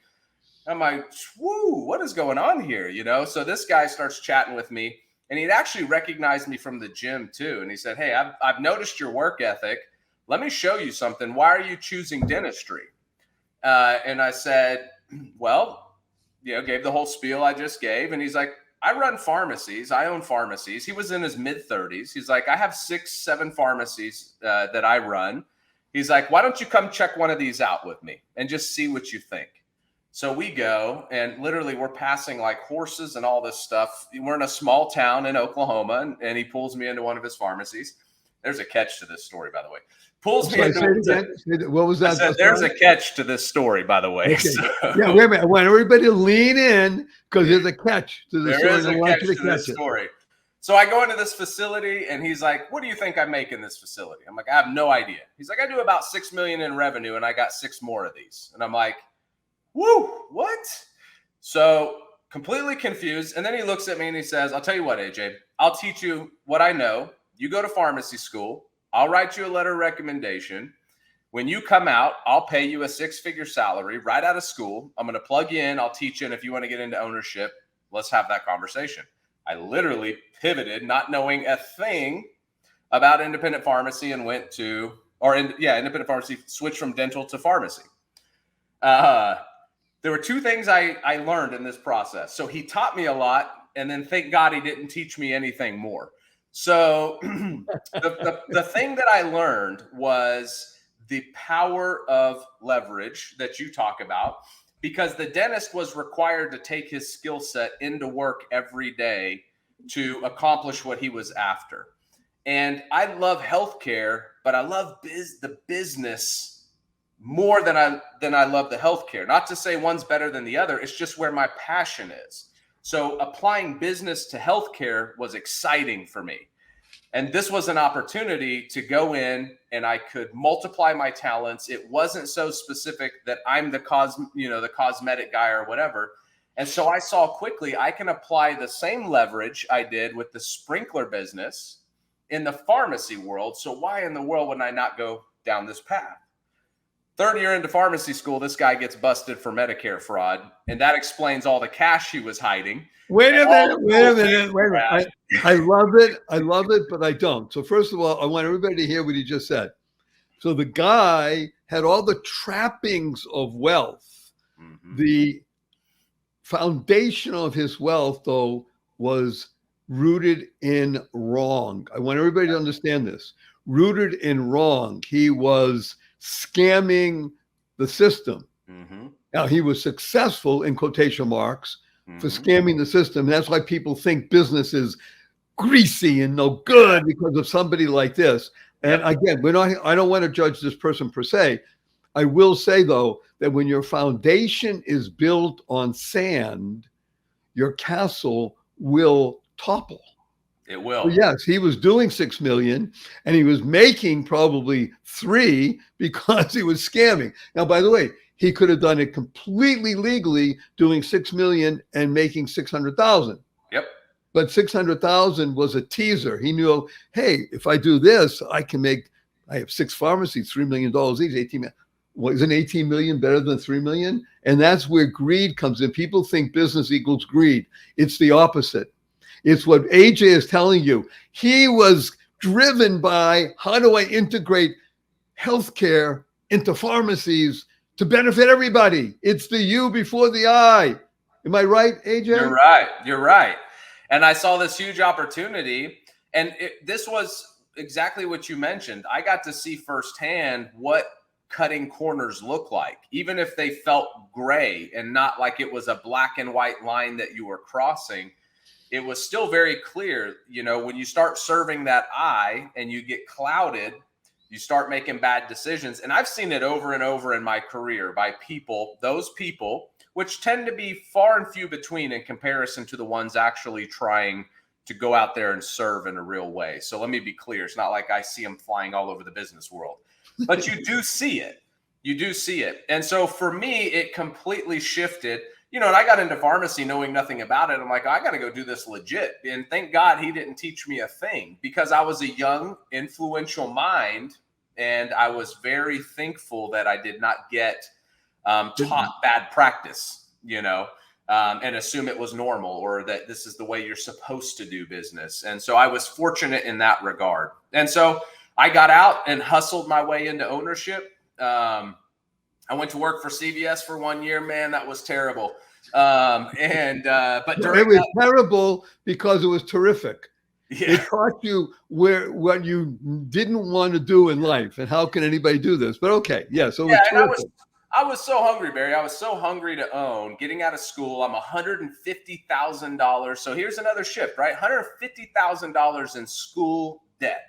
I'm like, whoo, what is going on here? So this guy starts chatting with me, and he'd actually recognized me from the gym too. And he said, hey, I've noticed your work ethic. Let me show you something. Why are you choosing dentistry? And I said, well, gave the whole spiel I just gave. And he's like, I run pharmacies. I own pharmacies. He was in his mid-30s. He's like, I have 6-7 pharmacies that I run. He's like, why don't you come check one of these out with me and just see what you think? So we go, and literally we're passing like horses and all this stuff. We're in a small town in Oklahoma, and he pulls me into one of his pharmacies. There's a catch to this story, by the way. Pulls me into what was that? Said, there's a catch to this story, by the way. Okay. So, yeah, wait a minute. I want everybody to lean in because there's a catch to the story. There is a catch to this story. So I go into this facility, and he's like, what do you think I make in this facility? I'm like, I have no idea. He's like, I do about $6 million in revenue, and I got 6 more of these. And I'm like, woo, what? So completely confused. And then he looks at me and he says, I'll tell you what, AJ, I'll teach you what I know. You go to pharmacy school. I'll write you a letter of recommendation. When you come out, I'll pay you a 6-figure salary right out of school. I'm going to plug you in. I'll teach you. And if you want to get into ownership, let's have that conversation. I literally pivoted, not knowing a thing about independent pharmacy, and went to, independent pharmacy, switched from dental to pharmacy. There were 2 things I learned in this process. So he taught me a lot, and then thank God he didn't teach me anything more. So the thing that I learned was the power of leverage that you talk about, because the dentist was required to take his skill set into work every day to accomplish what he was after. And I love healthcare, but I love the business more than I love the healthcare. Not to say one's better than the other. It's just where my passion is. So applying business to healthcare was exciting for me. And this was an opportunity to go in, and I could multiply my talents. It wasn't so specific that I'm the cosmetic guy or whatever. And so I saw quickly I can apply the same leverage I did with the sprinkler business in the pharmacy world. So why in the world would I not go down this path? 3rd year into pharmacy school, this guy gets busted for Medicare fraud, and that explains all the cash he was hiding. Wait a minute. I love it, but I don't. So first of all, I want everybody to hear what he just said. So the guy had all the trappings of wealth. Mm-hmm. The foundation of his wealth, though, was rooted in wrong. I want everybody to understand this. Rooted in wrong. He was scamming the system. Mm-hmm. Now, he was successful, in quotation marks, for scamming the system. That's why people think business is greasy and no good because of somebody like this. And again, I don't want to judge this person per se. I will say, though, that when your foundation is built on sand, your castle will topple. It will. So yes, he was doing 6 million, and he was making probably 3 because he was scamming. Now, by the way, he could have done it completely legally, doing 6 million and making 600,000. Yep. But 600,000 was a teaser. He knew, hey, if I do this, I have 6 pharmacies, $3 million each, 18 million. Well, isn't 18 million better than 3 million? And that's where greed comes in. People think business equals greed. It's the opposite. It's what AJ is telling you. He was driven by how do I integrate healthcare into pharmacies to benefit everybody. It's the you before the I. Am I right, AJ? You're right. You're right. And I saw this huge opportunity. And this was exactly what you mentioned. I got to see firsthand what cutting corners look like, even if they felt gray and not like it was a black and white line that you were crossing. It was still very clear, you know, when you start serving that I and you get clouded, you start making bad decisions. And I've seen it over and over in my career by people, those people, which tend to be far and few between in comparison to the ones actually trying to go out there and serve in a real way. So let me be clear. It's not like I see them flying all over the business world, but you do see it. You do see it. And so for me, it completely shifted. You know, and I got into pharmacy knowing nothing about it. I'm like, I got to go do this legit. And thank God he didn't teach me a thing, because I was a young, influential mind. And I was very thankful that I did not get taught bad practice, you know, and assume it was normal or that this is the way you're supposed to do business. And so I was fortunate in that regard. And so I got out and hustled my way into ownership. I went to work for CVS for 1 year. Man, that was terrible. But it was terrible because it was terrific. Yeah. It taught you what you didn't want to do in life, and how can anybody do this? But okay, yeah. So it was I was so hungry, Barry. I was so hungry to own. Getting out of school, I'm $150,000. So here's another shift, right? $150,000 in school debt,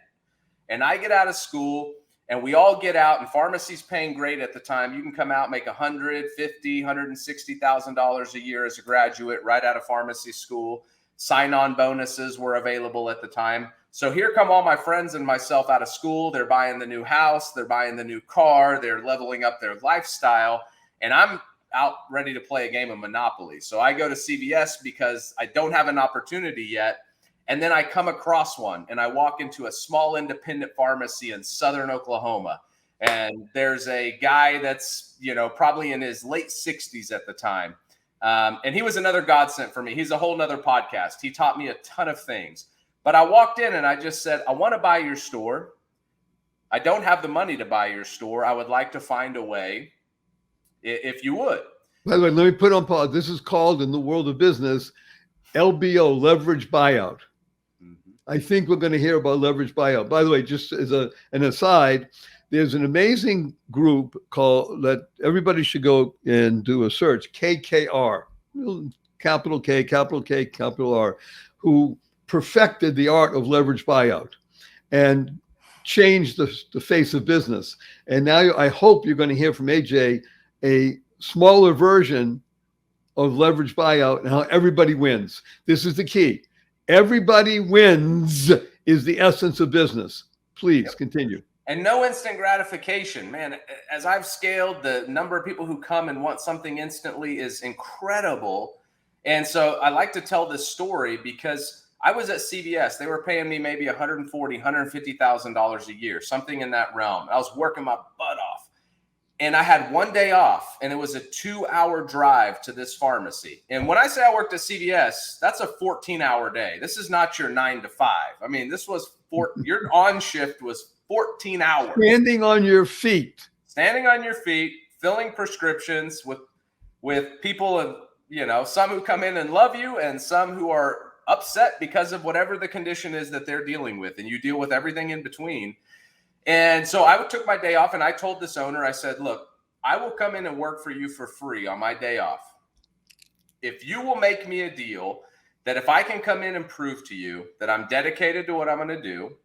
and I get out of school. And we all get out, and pharmacy's paying great at the time. You can come out, make $150,000, $160,000 a year as a graduate right out of pharmacy school. Sign-on bonuses were available at the time. So here come all my friends and myself out of school. They're buying the new house. They're buying the new car. They're leveling up their lifestyle. And I'm out ready to play a game of Monopoly. So I go to CVS because I don't have an opportunity yet. And then I come across one, and I walk into a small independent pharmacy in Southern Oklahoma. And there's a guy that's, you know, probably in his late 60s at the time. And he was another godsend for me. He's a whole nother podcast. He taught me a ton of things. But I walked in and I just said, I want to buy your store. I don't have the money to buy your store. I would like to find a way, if you would. By the way, let me put on pause. This is called, in the world of business, LBO, leverage buyout. I think we're going to hear about leverage buyout. By the way, just as an aside, there's an amazing group called, that everybody should go and do a search, KKR, capital K, capital R, who perfected the art of leverage buyout and changed the face of business. And now I hope you're going to hear from AJ a smaller version of leverage buyout and how everybody wins. This is the key. Everybody wins is the essence of business. Please continue. And no instant gratification, man. As I've scaled, the number of people who come and want something instantly is incredible. And so I like to tell this story because I was at CVS. They were paying me maybe $140,000, $150,000 a year, something in that realm. I was working my butt off. And I had 1 day off, and it was a 2-hour drive to this pharmacy. And when I say I worked at CVS, that's a 14-hour day. This is not your 9 to 5. I mean, this was your on shift was 14 hours. Standing on your feet. Standing on your feet, filling prescriptions with people, and you know, some who come in and love you, and some who are upset because of whatever the condition is that they're dealing with, and you deal with everything in between. And so I took my day off, and I told this owner, I said, look, I will come in and work for you for free on my day off if you will make me a deal that if I can come in and prove to you that I'm dedicated to what I'm going to do,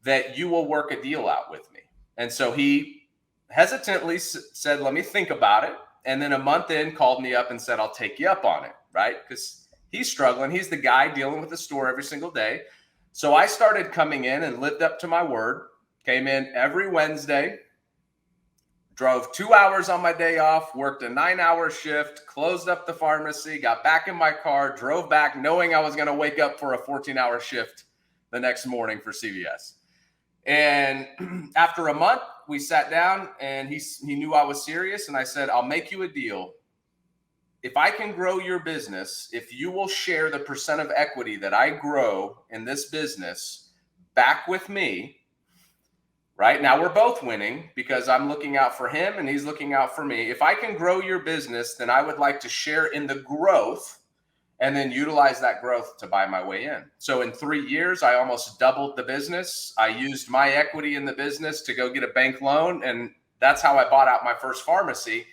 that you will work a deal out with me. And so he hesitantly said, let me think about it. And then a month in, called me up and said, I'll take you up on it, right? Because he's struggling. He's the guy dealing with the store every single day. So I started coming in and lived up to my word. Came in every Wednesday, drove 2 hours on my day off, worked a 9-hour shift, closed up the pharmacy, got back in my car, drove back knowing I was going to wake up for a 14-hour shift the next morning for CVS. And after a month, we sat down, and he knew I was serious. And I said, I'll make you a deal. If I can grow your business, if you will share the percent of equity that I grow in this business, back with me. Right now, we're both winning because I'm looking out for him and he's looking out for me. If I can grow your business, then I would like to share in the growth and then utilize that growth to buy my way in. So in 3 years, I almost doubled the business. I used my equity in the business to go get a bank loan. And that's how I bought out my first pharmacy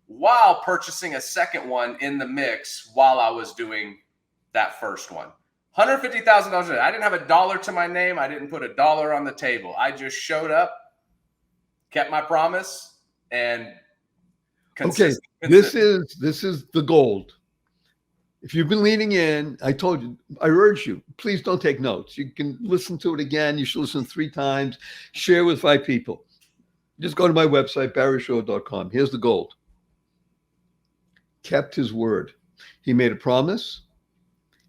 while purchasing a second one in the mix while I was doing that first one. $150,000. I didn't have a dollar to my name. I didn't put a dollar on the table. I just showed up, kept my promise, and Okay, this is the gold. If you've been leaning in, I told you, I urge you, please don't take notes. You can listen to it again. You should listen 3 times, share with 5 people. Just go to my website, barryshow.com. Here's the gold. Kept his word. He made a promise.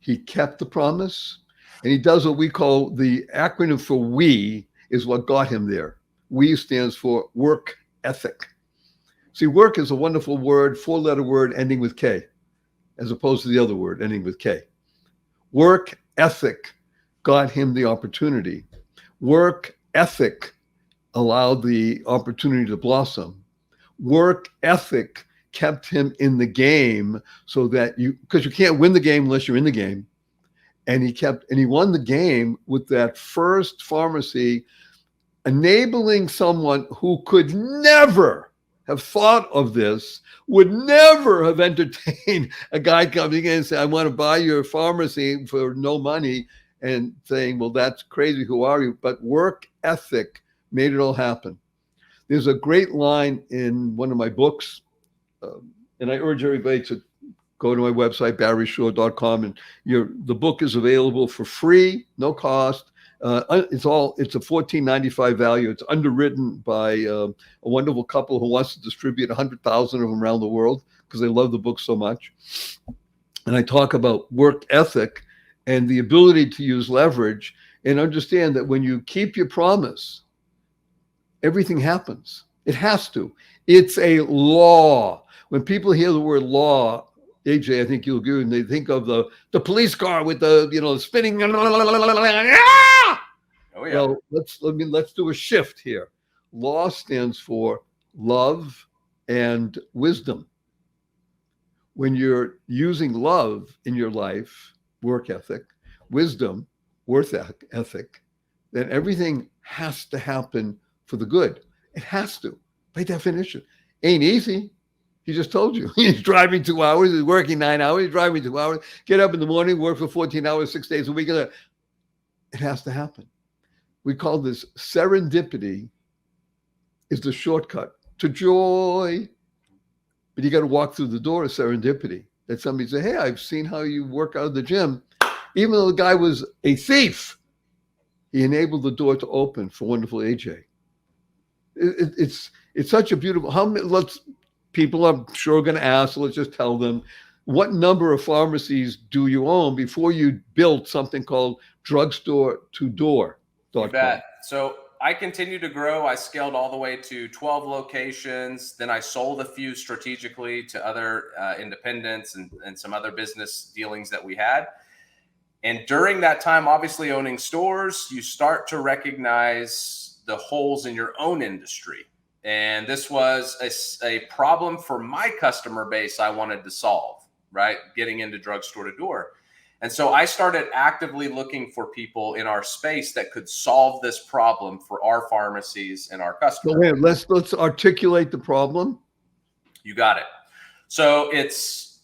He kept the promise. And he does what we call the acronym for WE is what got him there. WE stands for work ethic. See, work is a wonderful word, 4-letter word ending with K, as opposed to the other word ending with K. Work ethic got him the opportunity. Work ethic allowed the opportunity to blossom. Work ethic kept him in the game so that because you can't win the game unless you're in the game. And he won the game with that first pharmacy, enabling someone who could never have thought of this, would never have entertained a guy coming in and saying, I want to buy your pharmacy for no money, and saying, well, that's crazy. Who are you? But work ethic made it all happen. There's a great line in one of my books, and I urge everybody to go to my website, barryshow.com, and the book is available for free, no cost. It's a $14.95 value. It's underwritten by a wonderful couple who wants to distribute 100,000 of them around the world because they love the book so much. And I talk about work ethic and the ability to use leverage and understand that when you keep your promise, everything happens. It has to. It's a law. When people hear the word law, AJ, I think you'll agree, and they think of the police car with the spinning. Oh, yeah. Well, let's do a shift here. Law stands for love and wisdom. When you're using love in your life, work ethic, wisdom, worth ethic, then everything has to happen for the good. It has to, by definition. Ain't easy. He just told you. He's driving 2 hours. He's working 9 hours. He's driving 2 hours. Get up in the morning, work for 14 hours, 6 days a week. It has to happen. We call this serendipity is the shortcut to joy. But you got to walk through the door of serendipity. That somebody say, hey, I've seen how you work out of the gym. Even though the guy was a thief, he enabled the door to open for wonderful AJ. It's such a beautiful, people I'm sure are going to ask, so let's just tell them, what number of pharmacies do you own before you built something called drugstore-to-door.com? You bet. So I continued to grow. I scaled all the way to 12 locations. Then I sold a few strategically to other independents and some other business dealings that we had. And during that time, obviously owning stores, you start to recognize the holes in your own industry. And this was a problem for my customer base I wanted to solve, right? Getting into drugstore to door. And so I started actively looking for people in our space that could solve this problem for our pharmacies and our customers. So wait, let's articulate the problem. You got it. So it's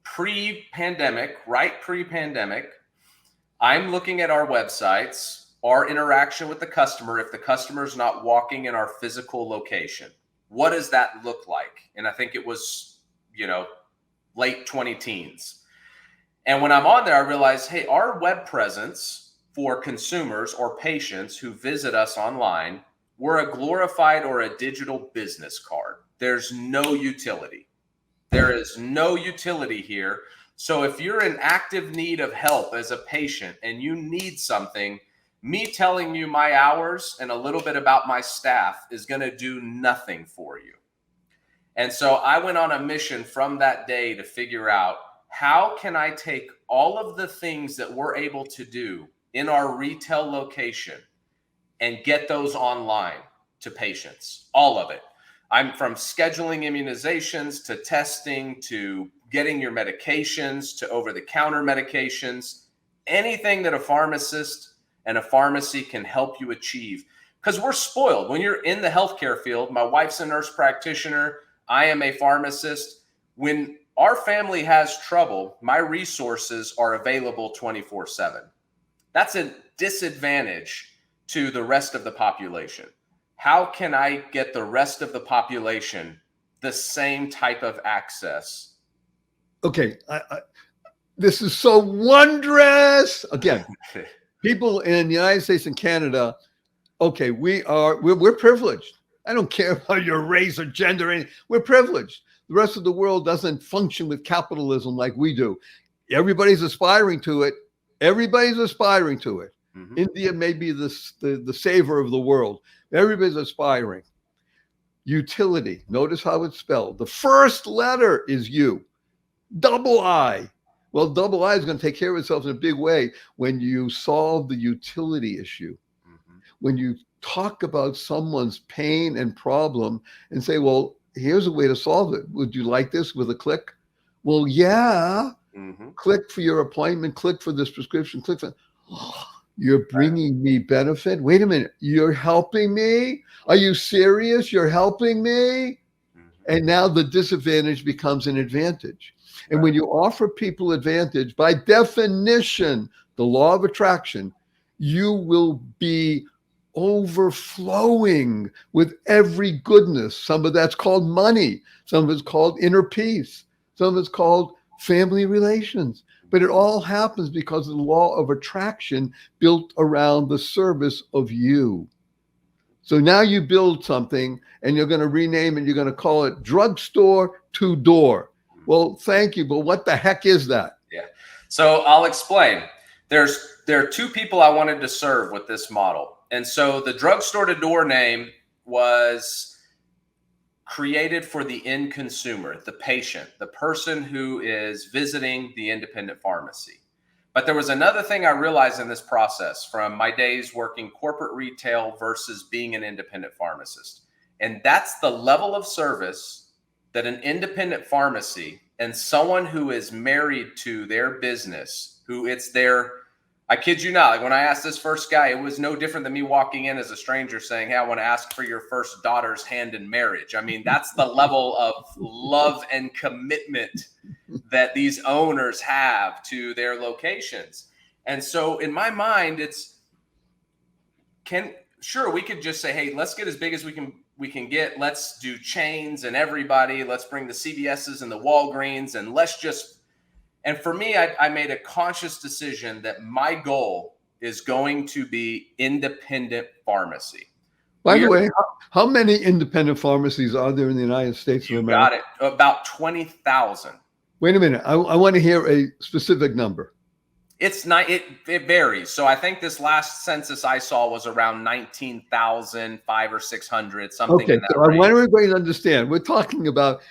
pre-pandemic, right? Pre-pandemic. I'm looking at our websites, our interaction with the customer. If the customer's not walking in our physical location, what does that look like? And I think it was, late 20-teens. And when I'm on there, I realize, hey, our web presence for consumers or patients who visit us online, we're a glorified or a digital business card. There's no utility. There is no utility here. So if you're in active need of help as a patient and you need something, me telling you my hours and a little bit about my staff is going to do nothing for you. And so I went on a mission from that day to figure out, how can I take all of the things that we're able to do in our retail location and get those online to patients, all of it. I'm from scheduling immunizations to testing to getting your medications to over-the-counter medications, anything that a pharmacist and a pharmacy can help you achieve. Because we're spoiled. When you're in the healthcare field, my wife's a nurse practitioner, I am a pharmacist. When our family has trouble, my resources are available 24/7. That's a disadvantage to the rest of the population. How can I get the rest of the population the same type of access? Okay, this is so wondrous. Again, people in the United States and Canada, okay, we're privileged. I don't care about your race or gender. We're privileged. The rest of the world doesn't function with capitalism like we do. Everybody's aspiring to it. Everybody's aspiring to it. Mm-hmm. India may be the savior of the world. Everybody's aspiring. Utility. Notice how it's spelled. The first letter is U. Double I. Well, double I is going to take care of itself in a big way when you solve the utility issue. Mm-hmm. When you talk about someone's pain and problem and say, well, here's a way to solve it. Would you like this with a click? Well, yeah. Mm-hmm. Click for your appointment. Click for this prescription. Click for... Oh, you're bringing me benefit. Wait a minute. You're helping me? Are you serious? You're helping me? Mm-hmm. And now the disadvantage becomes an advantage. And when you offer people advantage, by definition, the law of attraction, you will be overflowing with every goodness. Some of that's called money. Some of it's called inner peace. Some of it's called family relations. But it all happens because of the law of attraction built around the service of you. So now you build something and you're going to rename it. You're going to call it drugstore to door. Well, thank you. But what the heck is that? Yeah. So I'll explain. There are two people I wanted to serve with this model. And so the drugstore to door name was created for the end consumer, the patient, the person who is visiting the independent pharmacy. But there was another thing I realized in this process from my days working corporate retail versus being an independent pharmacist. And that's the level of service that an independent pharmacy and someone who is married to their business, who it's their, I kid you not, like when I asked this first guy, it was no different than me walking in as a stranger saying, hey, I want to ask for your first daughter's hand in marriage. I mean, that's the level of love and commitment that these owners have to their locations. And so in my mind, sure, we could just say, hey, let's get as big as we can get. Let's do chains and everybody. Let's bring the CVS's and the Walgreens and and for me, I made a conscious decision that my goal is going to be independent pharmacy. By the way, how many independent pharmacies are there in the United States of America? Got it. About 20,000. Wait a minute. I want to hear a specific number. It's not. It varies. So I think this last census I saw was around 19,000, 500 or 600, something. Okay, in that so range. I want everybody to understand. We're talking about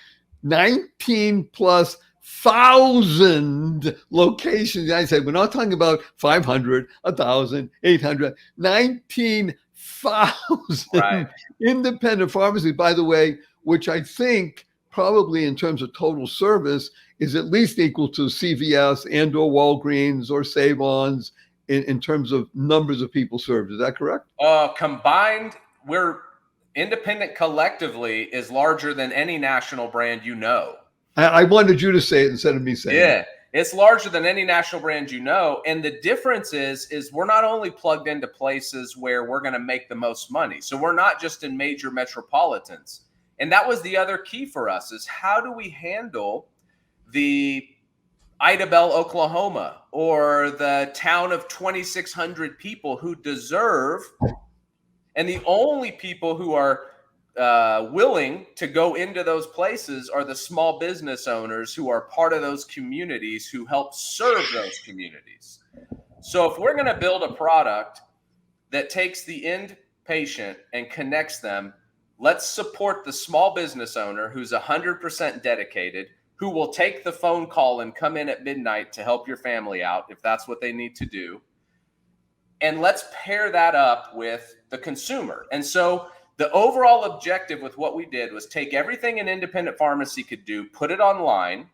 19 plus 1,000 locations in the United States. We're not talking about 500, 1,000, 800, 19,000 independent pharmacies, by the way, which I think probably in terms of total service is at least equal to CVS and or Walgreens or Save-Ons in terms of numbers of people served. Is that correct? Combined, we're independent collectively is larger than any national brand you know. I wanted you to say it instead of me saying it. Yeah, it's larger than any national brand you know. And the difference is we're not only plugged into places where we're going to make the most money. So we're not just in major metropolitans. And that was the other key for us is how do we handle the Idabel, Oklahoma, or the town of 2,600 people who deserve, and the only people who are willing to go into those places are the small business owners who are part of those communities who help serve those communities. So if we're going to build a product that takes the end patient and connects them, let's support the small business owner who's 100% dedicated, who will take the phone call and come in at midnight to help your family out if that's what they need to do. and let's pair that up with the consumer. And so the overall objective with what we did was take everything an independent pharmacy could do, put it online,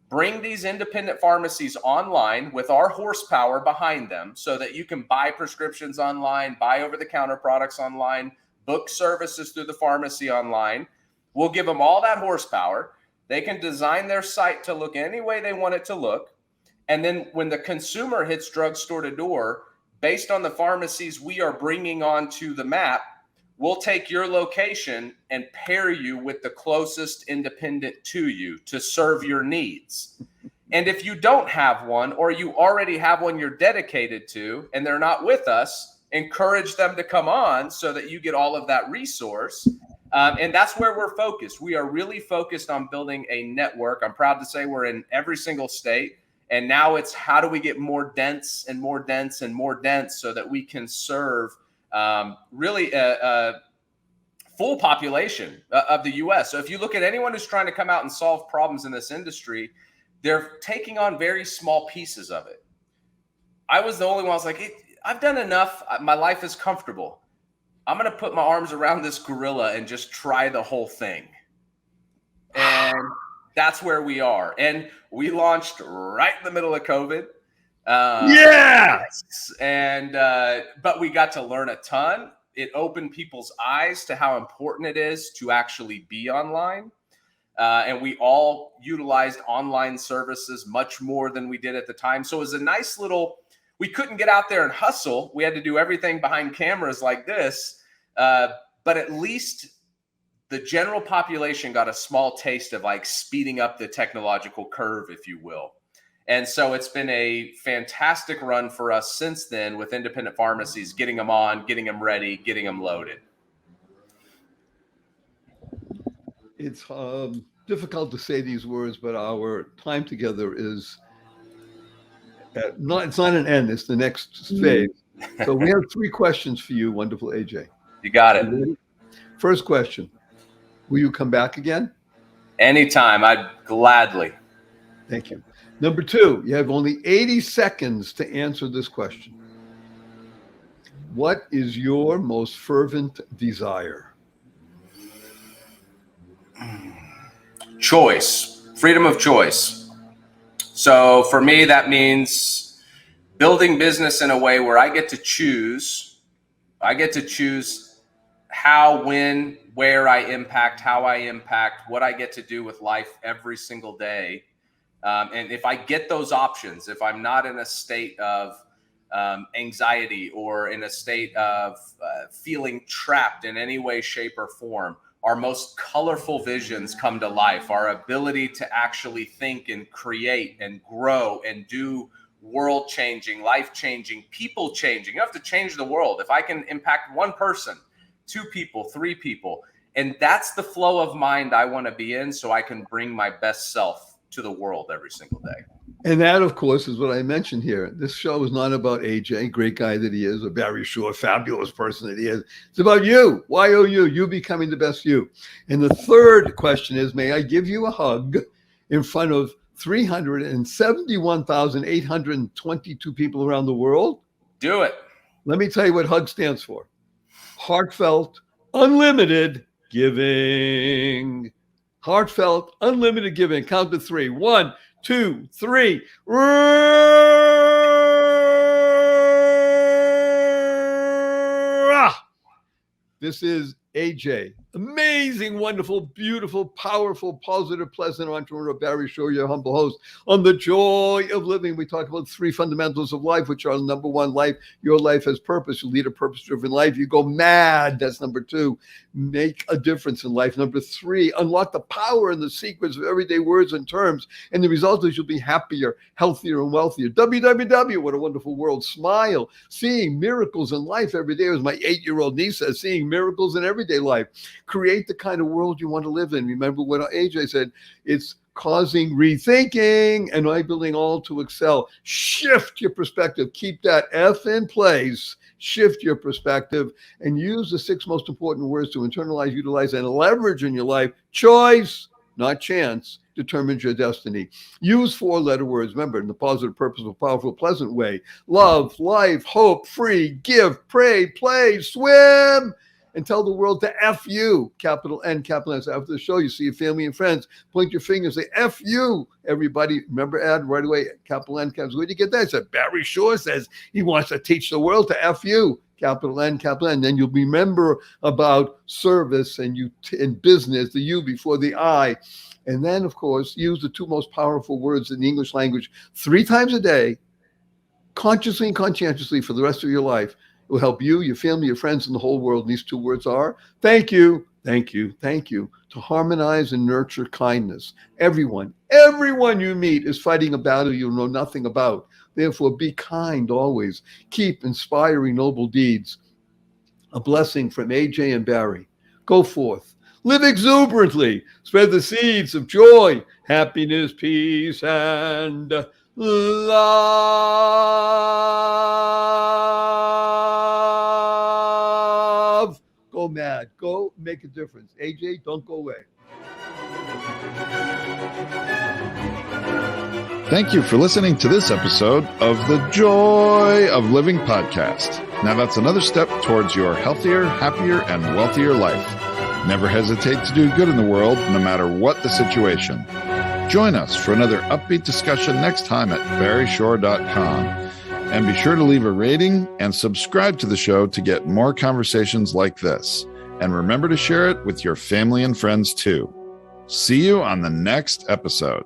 bring these independent pharmacies online with our horsepower behind them so that you can buy prescriptions online, buy over-the-counter products online, book services through the pharmacy online. We'll give them all that horsepower. They can design their site to look any way they want it to look. And then when the consumer hits drugstore to door, based on the pharmacies we are bringing onto the map, we'll take your location and pair you with the closest independent to you to serve your needs. And if you don't have one, or you already have one you're dedicated to and they're not with us, encourage them to come on so that you get all of that resource. And that's where we're focused. We are really focused on building a network. I'm proud to say we're in every single state. And now it's how do we get more dense and more dense and more dense so that we can serve really a full population of the U.S. So if you look at anyone who's trying to come out and solve problems in this industry, they're taking on very small pieces of it. I was the only one. I was like, I've done enough. My life is comfortable. I'm going to put my arms around this gorilla and just try the whole thing. And that's where we are. And we launched right in the middle of COVID. And but we got to learn a ton. It opened people's eyes to how important it is to actually be online. And we all utilized online services much more than we did at the time. So it was a nice little, we couldn't get out there and hustle. We had to do everything behind cameras like this. But at least the general population got a small taste of like speeding up the technological curve, if you will. And so it's been a fantastic run for us since then with independent pharmacies, getting them on, getting them ready, getting them loaded. It's difficult to say these words, but our time together is it's not an end. It's the next phase. So we have 3 questions for you, wonderful AJ. You got it. First question. Will you come back again? Anytime. I'd gladly. Thank you. Number 2, you have only 80 seconds to answer this question. What is your most fervent desire? Choice, freedom of choice. So for me, that means building business in a way where I get to choose. I get to choose how, when, where I impact, how I impact, what I get to do with life every single day. And if I get those options, if I'm not in a state of anxiety or in a state of feeling trapped in any way, shape, or form, our most colorful visions come to life. Our ability to actually think and create and grow and do world-changing, life-changing, people-changing. You have to change the world. If I can impact one person, 2 people, 3 people, and that's the flow of mind I want to be in so I can bring my best self to the world every single day. And that, of course, is what I mentioned here. This show is not about AJ, great guy that he is, or Barry Shore, fabulous person that he is. It's about you, YOU, you becoming the best you. And the third question is, may I give you a hug in front of 371,822 people around the world? Do it. Let me tell you what HUG stands for. Heartfelt, unlimited giving. Heartfelt, unlimited giving. Count to 3. 1, 2, 3. This is AJ. Amazing, wonderful, beautiful, powerful, positive, pleasant entrepreneur, Barry Shore, your humble host on The Joy of Living. We talk about 3 fundamentals of life, which are number 1, life. Your life has purpose. You lead a purpose-driven life. You go mad. That's number 2. Make a difference in life. Number 3, unlock the power and the secrets of everyday words and terms. And the result is you'll be happier, healthier, and wealthier. www. What a wonderful world. Smile. Seeing miracles in life every day. As my 8-year-old niece says, seeing miracles in everyday life. Create the kind of world you want to live in. Remember what AJ said, it's causing rethinking and enabling all to excel. Shift your perspective. Keep that F in place. Shift your perspective and use the 6 most important words to internalize, utilize, and leverage in your life. Choice, not chance, determines your destiny. Use 4-letter words, remember, in the positive, purposeful, powerful, pleasant way. Love, life, hope, free, give, pray, play, swim, and tell the world to F you, capital N, capital S. After the show, you see your family and friends, point your finger, say, F you, everybody. Remember, Ed, right away, capital N, capital S. Where did you get that? I said, Barry Shore says he wants to teach the world to F you, capital N, capital N. Then you'll remember about service and you in business, the U before the I. And then, of course, use the 2 most powerful words in the English language 3 times a day, consciously and conscientiously for the rest of your life. It will help you, your family, your friends, and the whole world. And these 2 words are thank you, thank you, thank you. To harmonize and nurture kindness. Everyone you meet is fighting a battle you know nothing about. Therefore, be kind always. Keep inspiring noble deeds. A blessing from AJ and Barry. Go forth. Live exuberantly. Spread the seeds of joy, happiness, peace, and love. Go mad. Go make a difference. AJ, don't go away. Thank you for listening to this episode of the Joy of Living podcast. Now that's another step towards your healthier, happier, and wealthier life. Never hesitate to do good in the world, no matter what the situation. Join us for another upbeat discussion next time at barryshore.com. And be sure to leave a rating and subscribe to the show to get more conversations like this. And remember to share it with your family and friends too. See you on the next episode.